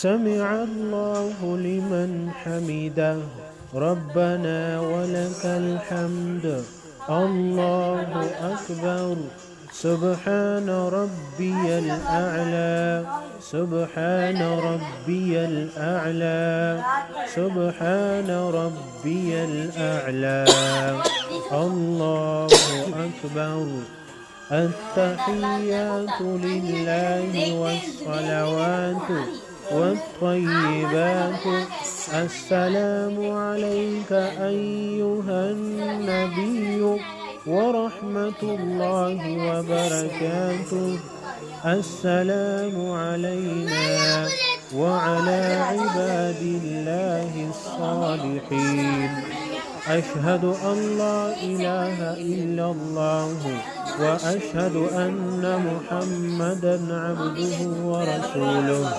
سمع الله لمن حمده ربنا ولك الحمد الله أكبر سبحان ربي الأعلى سبحان ربي الأعلى سبحان ربي الأعلى الله أكبر التحيات لله والصلوات والطيبات السلام عليك أيها النبي ورحمة الله وبركاته السلام علينا وعلى عباد الله الصالحين أشهد أن لا إله إلا الله وأشهد أن محمدا عبده ورسوله